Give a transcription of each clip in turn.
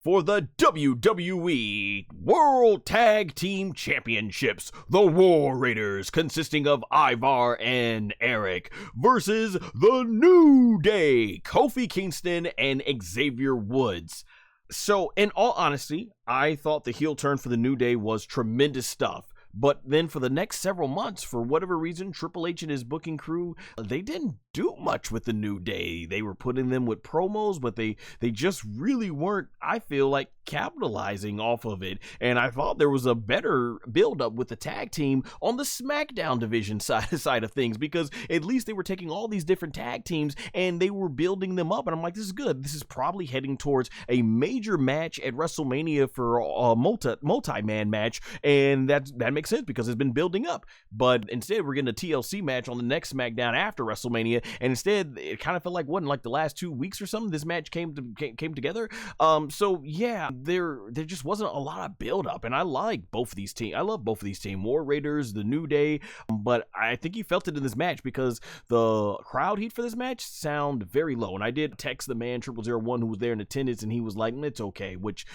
For the WWE World Tag Team Championships, the War Raiders, consisting of Ivar and Eric, versus the New Day, Kofi Kingston and Xavier Woods. So, in all honesty, I thought the heel turn for the New Day was tremendous stuff. But then for the next several months, for whatever reason, Triple H and his booking crew, they didn't do much with the New Day. They were putting them with promos, but they just really weren't, I feel like, capitalizing off of it. And I thought there was a better build-up with the tag team on the SmackDown division side of things, because at least they were taking all these different tag teams and they were building them up. And I'm like, this is good. This is probably heading towards a major match at WrestleMania for a multi-man match. And that makes sense because it's been building up. But instead, we're getting a TLC match on the next SmackDown after WrestleMania. And instead, it kind of felt like, wasn't like the last 2 weeks or something, this match came together. So yeah, there just wasn't a lot of build up, and I like both of these teams. I love both of these teams, War Raiders, the New Day, but I think you felt it in this match because the crowd heat for this match sound very low. And I did text the man 0001 who was there in attendance, and he was like, it's okay, which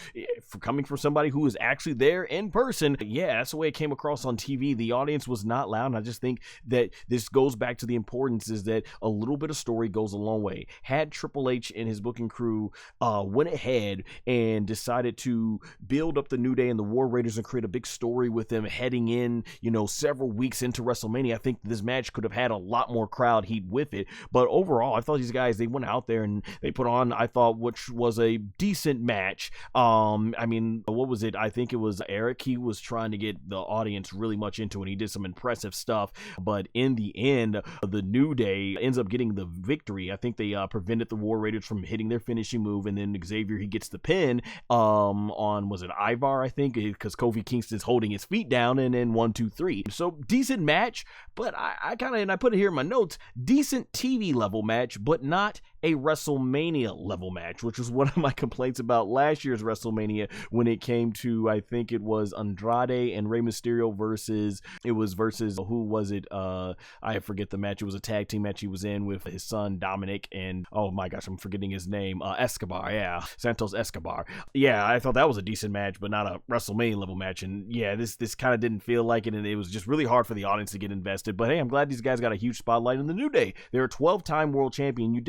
for coming from somebody who was actually there in person, yeah, that's the way it came across on TV. The audience was not loud, and I just think that this goes back to the importance is that a little bit of story goes a long way. Had Triple H and his booking crew went ahead and decided to build up the New Day and the War Raiders and create a big story with them heading in, several weeks into WrestleMania, I think this match could have had a lot more crowd heat with it. But overall, I thought these guys, they went out there and they put on, I thought, which was a decent match. What was it? I think it was Eric. He was trying to get the audience really much into it. He did some impressive stuff, but in the end, the New Day ends up getting the victory. I think they prevented the War Raiders from hitting their finishing move, and then Xavier, he gets the pin on, was it Ivar, I think, because Kofi Kingston's holding his feet down, and then 1, 2, 3. So decent match, but I kind of, and I put it here in my notes, decent TV level match, but not a WrestleMania level match, which was one of my complaints about last year's WrestleMania when it came to, I think it was Andrade and Rey Mysterio versus who was it? I forget the match. It was a tag team match he was in with his son Dominic and, oh my gosh, I'm forgetting his name, Escobar. Yeah, Santos Escobar. Yeah, I thought that was a decent match, but not a WrestleMania level match. And yeah, this kind of didn't feel like it, and it was just really hard for the audience to get invested. But hey, I'm glad these guys got a huge spotlight in the New Day. They're a 12-time world champion.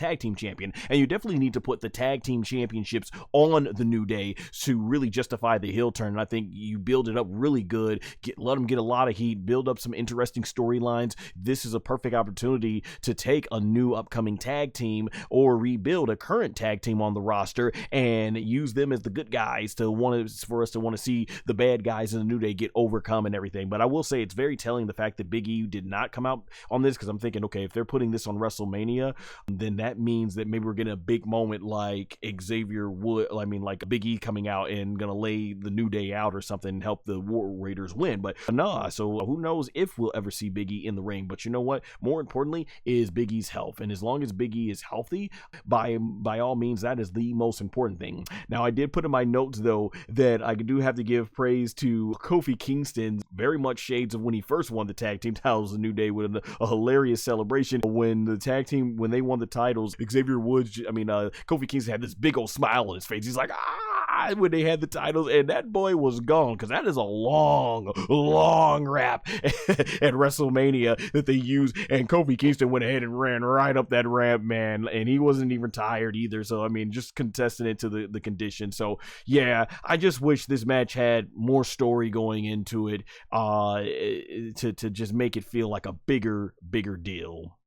Tag team champion, and you definitely need to put the tag team championships on the New Day to really justify the heel turn. And I think you build it up really good, let them get a lot of heat, build up some interesting storylines. This is a perfect opportunity to take a new upcoming tag team or rebuild a current tag team on the roster and use them as the good guys for us to want to see the bad guys in the New Day get overcome and everything. But I will say it's very telling the fact that Big E did not come out on this, because I'm thinking, okay, if they're putting this on WrestleMania, then that means that maybe we're getting a big moment like Xavier Wood, like Big E coming out and gonna lay the New Day out or something and help the War Raiders win. But nah, so who knows if we'll ever see Big E in the ring. But you know what? More importantly is Big E's health. And as long as Big E is healthy, by all means, that is the most important thing. Now, I did put in my notes, though, that I do have to give praise to Kofi Kingston. Very much shades of when he first won the tag team titles, the New Day, with a hilarious celebration. When the tag team, when they won the titles, Xavier Woods, Kofi Kingston had this big old smile on his face. He's like, when they had the titles, and that boy was gone, because that is a long rap at WrestleMania that they used, and Kofi Kingston went ahead and ran right up that ramp, man, and he wasn't even tired either. So just contesting it to the condition. So yeah, I just wish this match had more story going into it, to just make it feel like a bigger deal.